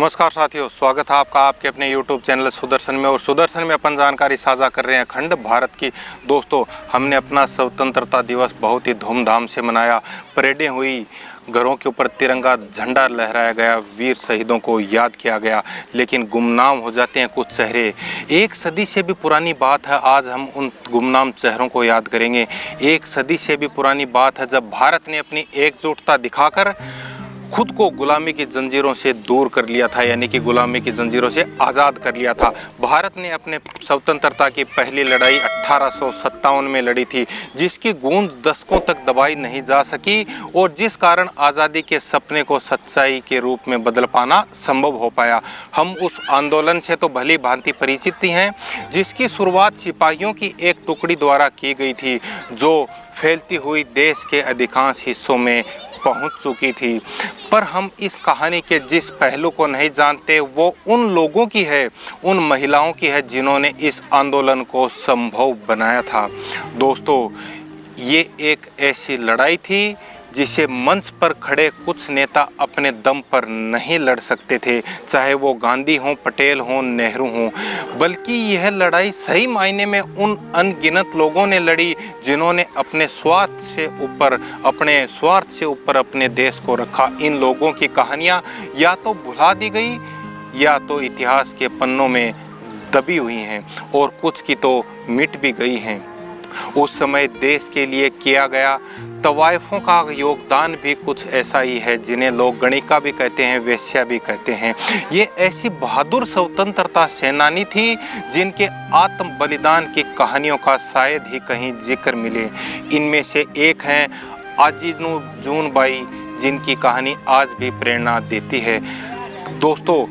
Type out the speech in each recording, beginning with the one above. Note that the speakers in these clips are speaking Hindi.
नमस्कार साथियों, स्वागत है आपका आपके अपने YouTube चैनल सुदर्शन में। और सुदर्शन में अपन जानकारी साझा कर रहे हैं अखंड भारत की। दोस्तों, हमने अपना स्वतंत्रता दिवस बहुत ही धूमधाम से मनाया। परेडें हुई, घरों के ऊपर तिरंगा झंडा लहराया गया, वीर शहीदों को याद किया गया। लेकिन गुमनाम हो जाते हैं कुछ चेहरे। एक सदी से भी पुरानी बात है, आज हम उन गुमनाम चेहरों को याद करेंगे। एक सदी से भी पुरानी बात है जब भारत ने अपनी एकजुटता दिखाकर खुद को गुलामी की जंजीरों से दूर कर लिया था, यानी कि गुलामी की जंजीरों से आज़ाद कर लिया था। भारत ने अपने स्वतंत्रता की पहली लड़ाई 1857 में लड़ी थी, जिसकी गूंज दशकों तक दबाई नहीं जा सकी और जिस कारण आज़ादी के सपने को सच्चाई के रूप में बदल पाना संभव हो पाया। हम उस आंदोलन से तो भली भांति परिचित ही हैं, जिसकी शुरुआत सिपाहियों की एक टुकड़ी द्वारा की गई थी, जो फैलती हुई देश के अधिकांश हिस्सों में पहुंच चुकी थी। पर हम इस कहानी के जिस पहलू को नहीं जानते वो उन लोगों की है, उन महिलाओं की है जिन्होंने इस आंदोलन को संभव बनाया था। दोस्तों, ये एक ऐसी लड़ाई थी जिसे मंच पर खड़े कुछ नेता अपने दम पर नहीं लड़ सकते थे, चाहे वो गांधी हों, पटेल हों, नेहरू हों, बल्कि यह लड़ाई सही मायने में उन अनगिनत लोगों ने लड़ी जिन्होंने अपने स्वार्थ से ऊपर अपने देश को रखा। इन लोगों की कहानियाँ या तो भुला दी गई या तो इतिहास के पन्नों में दबी हुई हैं और कुछ की तो मिट भी गई हैं। उस समय देश के लिए किया गया तवाइफों का योगदान भी कुछ ऐसा ही है, जिन्हें लोग गणिका भी कहते हैं, वेश्या भी कहते हैं। ये ऐसी बहादुर स्वतंत्रता सेनानी थी जिनके आत्म बलिदान की कहानियों का शायद ही कहीं जिक्र मिले। इनमें से एक हैं अजीजू बाई, जिनकी कहानी आज भी प्रेरणा देती है। दोस्तों,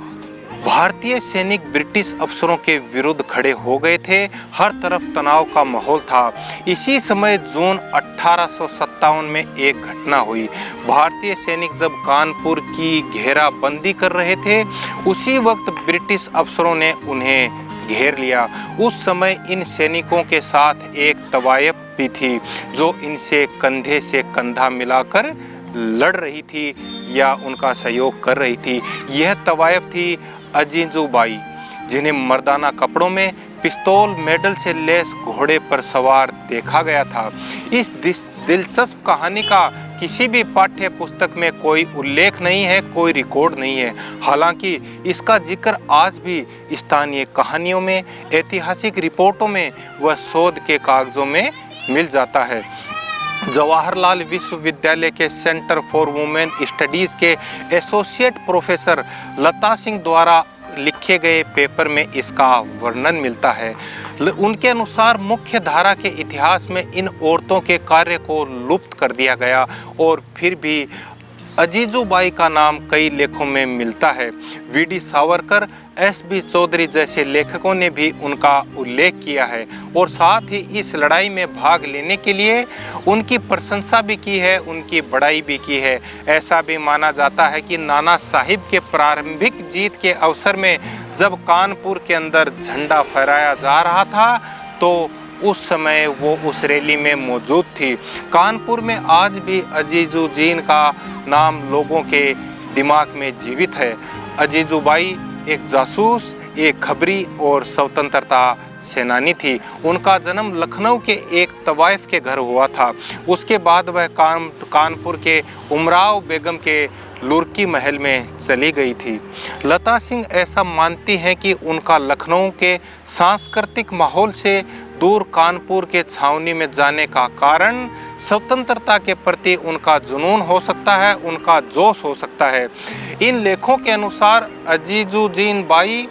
भारतीय सैनिक ब्रिटिश अफसरों के विरुद्ध खड़े हो गए थे, हर तरफ तनाव का माहौल था। इसी समय जून 1857 में एक घटना हुई। भारतीय सैनिक जब कानपुर की घेराबंदी कर रहे थे, उसी वक्त ब्रिटिश अफसरों ने उन्हें घेर लिया। उस समय इन सैनिकों के साथ एक तवायफ भी थी, जो इनसे कंधे से कंधा मिलाकर लड़ रही थी या उनका सहयोग कर रही थी। यह तवायफ थी अजीजू बाई, जिन्हें मर्दाना कपड़ों में पिस्तौल मेडल से लैस घोड़े पर सवार देखा गया था। इस दिलचस्प कहानी का किसी भी पाठ्य पुस्तक में कोई उल्लेख नहीं है, कोई रिकॉर्ड नहीं है। हालांकि इसका जिक्र आज भी स्थानीय कहानियों में, ऐतिहासिक रिपोर्टों में व शोध के कागजों में मिल जाता है। जवाहरलाल विश्वविद्यालय के सेंटर फॉर वुमेन स्टडीज़ के एसोसिएट प्रोफेसर लता सिंह द्वारा लिखे गए पेपर में इसका वर्णन मिलता है। उनके अनुसार मुख्य धारा के इतिहास में इन औरतों के कार्य को लुप्त कर दिया गया और फिर भी अजीजू बाई का नाम कई लेखों में मिलता है। वी.डी. सावरकर, एस.बी. चौधरी जैसे लेखकों ने भी उनका उल्लेख किया है और साथ ही इस लड़ाई में भाग लेने के लिए उनकी प्रशंसा भी की है, उनकी बड़ाई भी की है। ऐसा भी माना जाता है कि नाना साहिब के प्रारंभिक जीत के अवसर में जब कानपुर के अंदर झंडा फहराया जा रहा था, तो उस समय वो उस रैली में मौजूद थी। कानपुर में आज भी अजीजू जीन का नाम लोगों के दिमाग में जीवित है। अजीजू बाई एक जासूस, एक खबरी और स्वतंत्रता सेनानी थी। उनका जन्म लखनऊ के एक तवाइफ के घर हुआ था। उसके बाद वह कानपुर के उमराव बेगम के लुरकी महल में चली गई थी। लता सिंह ऐसा मानती हैं कि उनका लखनऊ के सांस्कृतिक माहौल से दूर कानपुर के छावनी में जाने का कारण स्वतंत्रता के प्रति उनका जुनून हो सकता है, उनका जोश हो सकता है। इन लेखों के अनुसार अजीजुद्दीन बाई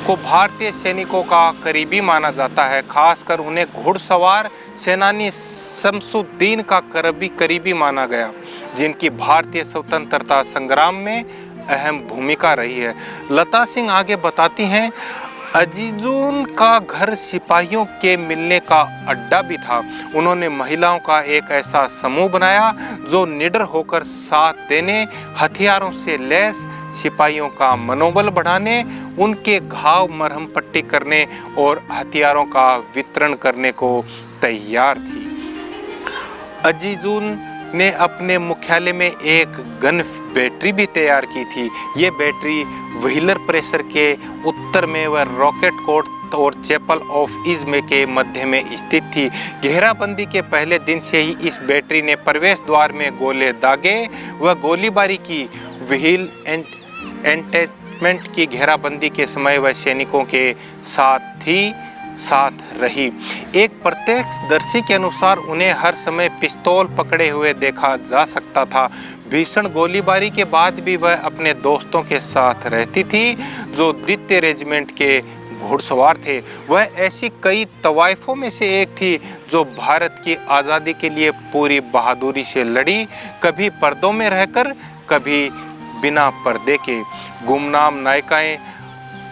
को भारतीय सैनिकों का करीबी माना जाता है, खासकर उन्हें घुड़सवार सेनानी शमसुद्दीन का करीबी माना गया, जिनकी भारतीय स्वतंत्रता संग्राम में अहम भूमिका रही है। लता सिंह आगे बताती हैं, अजीजून का घर सिपाहियों के मिलने का अड्डा भी था। उन्होंने महिलाओं का एक ऐसा समूह बनाया जो निडर होकर साथ देने, हथियारों से लैस सिपाहियों का मनोबल बढ़ाने, उनके घाव मरहम पट्टी करने और हथियारों का वितरण करने को तैयार थी। अजीजून ने अपने मुख्यालय में एक गन बैटरी भी तैयार की थी। ये बैटरी व्हीलर प्रेशर के उत्तर में व रॉकेट कोर्ट और चैपल ऑफ इज्म के मध्य में स्थित थी। घेराबंदी के पहले दिन से ही इस बैटरी ने प्रवेश द्वार में गोले दागे व गोलीबारी की। व्हील एंटेनमेंट की घेराबंदी के समय वह सैनिकों के साथ रही। एक प्रत्यक्षदर्शी के अनुसार उन्हें हर समय पिस्तौल पकड़े हुए देखा जा सकता था। भीषण गोलीबारी के बाद भी वह अपने दोस्तों के साथ रहती थी जो द्वितीय रेजिमेंट के घुड़सवार थे। वह ऐसी कई तवाइफों में से एक थी जो भारत की आज़ादी के लिए पूरी बहादुरी से लड़ी, कभी पर्दों में रहकर, कभी बिना पर्दे के। गुमनाम नायिकाएं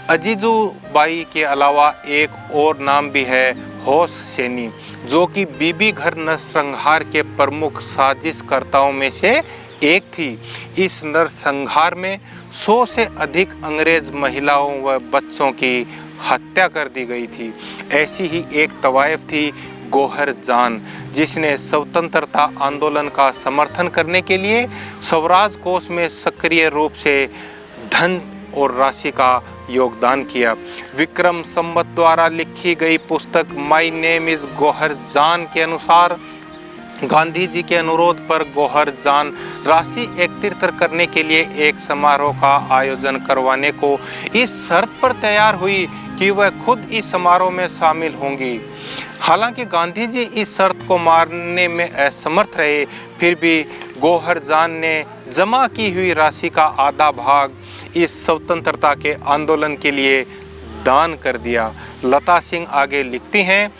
अजीजू बाई के अलावा एक और नाम भी है, होश सैनी, जो कि बीबी घर नरसंहार के प्रमुख साजिशकर्ताओं में से एक थी। इस नरसंहार में 100 से अधिक अंग्रेज महिलाओं व बच्चों की हत्या कर दी गई थी। ऐसी ही एक तवाइफ थी गौहर जान, जिसने स्वतंत्रता आंदोलन का समर्थन करने के लिए स्वराज कोष में सक्रिय रूप से धन और राशि का योगदान किया। विक्रम संवत द्वारा लिखी गई पुस्तक माई नेम इज गौहर जान के अनुसार गांधी जी के अनुरोध पर गौहर जान राशि एकत्रित करने के लिए एक समारोह का आयोजन करवाने को इस शर्त पर तैयार हुई कि वह खुद इस समारोह में शामिल होंगी। हालांकि गांधी जी इस शर्त को मानने में असमर्थ रहे, फिर भी गौहर जान ने जमा की हुई राशि का आधा भाग इस स्वतंत्रता के आंदोलन के लिए दान कर दिया। लता सिंह आगे लिखती हैं,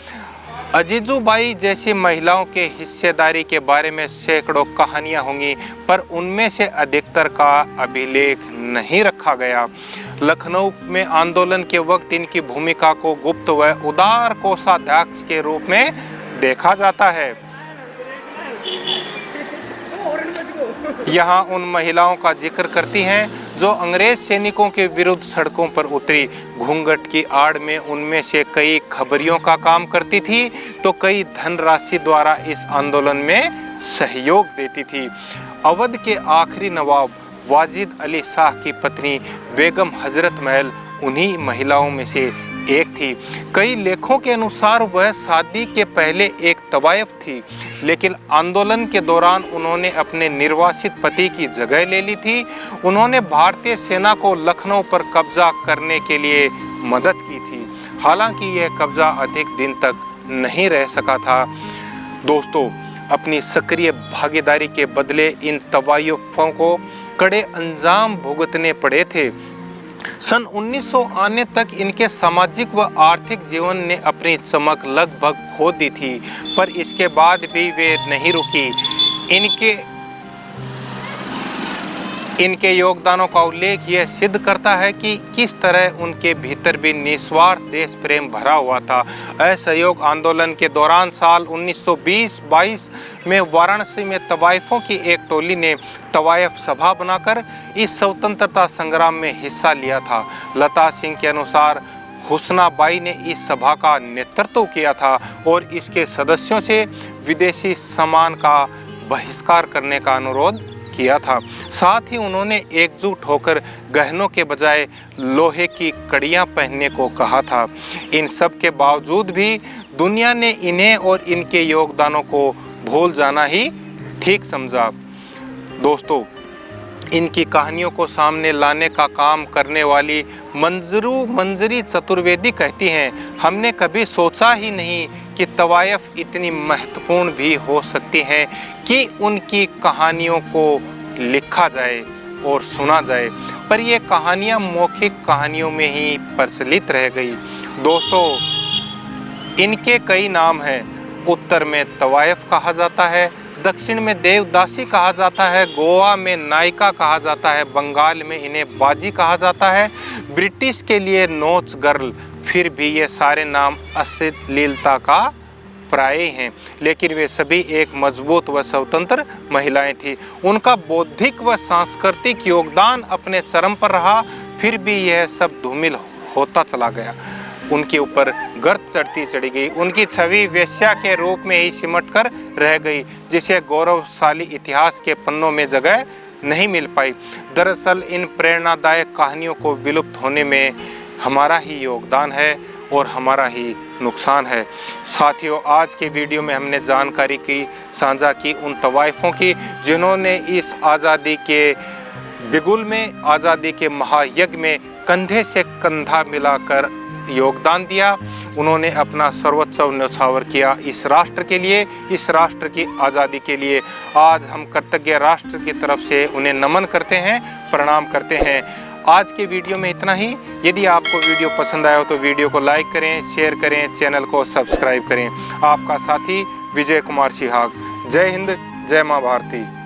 अजीजू बाई जैसी महिलाओं के हिस्सेदारी के बारे में सैकड़ों कहानियां होंगी, पर उनमें से अधिकतर का अभिलेख नहीं रखा गया। लखनऊ में आंदोलन के वक्त इनकी भूमिका को गुप्त व उदार कोषाध्यक्ष के रूप में देखा जाता है। यहाँ उन महिलाओं का जिक्र करती हैं जो अंग्रेज सैनिकों के विरुद्ध सड़कों पर उतरी। घूंघट की आड़ में उनमें से कई खबरियों का काम करती थी तो कई धनराशि द्वारा इस आंदोलन में सहयोग देती थी। अवध के आखिरी नवाब वाजिद अली शाह की पत्नी बेगम हजरत महल उन्हीं महिलाओं में से एक थी। कई लेखों के अनुसार वह शादी के पहले एक तवायफ थी, लेकिन आंदोलन के दौरान उन्होंने अपने निर्वासित पति की जगह ले ली थी। उन्होंने भारतीय सेना को लखनऊ पर कब्जा करने के लिए मदद की थी। हालांकि यह कब्जा अधिक दिन तक नहीं रह सका था। दोस्तों, अपनी सक्रिय भागीदारी के बदले इन तवायफों को कड़े अंजाम भुगतने पड़े थे। सन 1900 आने तक इनके सामाजिक व आर्थिक जीवन ने अपनी चमक लगभग खो दी थी, पर इसके बाद भी वे नहीं रुकी। इनके योगदानों का उल्लेख यह सिद्ध करता है कि किस तरह उनके भीतर भी निस्वार्थ देश प्रेम भरा हुआ था। असहयोग आंदोलन के दौरान साल 1920-22 में वाराणसी में तवाइफों की एक टोली ने तवाइफ सभा बनाकर इस स्वतंत्रता संग्राम में हिस्सा लिया था। लता सिंह के अनुसार हुस्नाबाई ने इस सभा का नेतृत्व किया था और इसके सदस्यों से विदेशी सामान का बहिष्कार करने का अनुरोध किया था। साथ ही उन्होंने एकजुट होकर गहनों के बजाय लोहे की कड़ियां पहनने को कहा था। इन सब के बावजूद भी दुनिया ने इन्हें और इनके योगदानों को भूल जाना ही ठीक समझा। दोस्तों, इनकी कहानियों को सामने लाने का काम करने वाली मंजरी चतुर्वेदी कहती हैं, हमने कभी सोचा ही नहीं कि तवायफ इतनी महत्वपूर्ण भी हो सकती हैं कि उनकी कहानियों को लिखा जाए और सुना जाए, पर ये कहानियाँ मौखिक कहानियों में ही प्रचलित रह गई। दोस्तों, इनके कई नाम हैं। उत्तर में तवायफ कहा जाता है, दक्षिण में देवदासी कहा जाता है, गोवा में नायिका कहा जाता है, बंगाल में इन्हें बाजी कहा जाता है, ब्रिटिश के लिए नोच गर्ल। फिर भी ये सारे नाम अश्लीलता का प्राय हैं, लेकिन वे सभी एक मजबूत व स्वतंत्र महिलाएं थीं। उनका बौद्धिक व सांस्कृतिक योगदान अपने चरम पर रहा, फिर भी यह सब धूमिल होता चला गया। उनके ऊपर गर्द चढ़ी गई। उनकी छवि वेश्या के रूप में ही सिमट कर रह गई, जिसे गौरवशाली इतिहास के पन्नों में जगह नहीं मिल पाई। दरअसल इन प्रेरणादायक कहानियों को विलुप्त होने में हमारा ही योगदान है और हमारा ही नुकसान है। साथियों, आज के वीडियो में हमने जानकारी की साझा की उन तवाइफों की जिन्होंने इस आज़ादी के बिगुल में, आज़ादी के महायज्ञ में कंधे से कंधा मिलाकर योगदान दिया। उन्होंने अपना सर्वोच्च न्यौछावर किया इस राष्ट्र के लिए, इस राष्ट्र की आज़ादी के लिए। आज हम कृतज्ञ राष्ट्र की तरफ से उन्हें नमन करते हैं, प्रणाम करते हैं। आज के वीडियो में इतना ही। यदि आपको वीडियो पसंद आया हो तो वीडियो को लाइक करें, शेयर करें, चैनल को सब्सक्राइब करें। आपका साथी विजय कुमार सिहाग। जय हिंद, जय माँ भारती।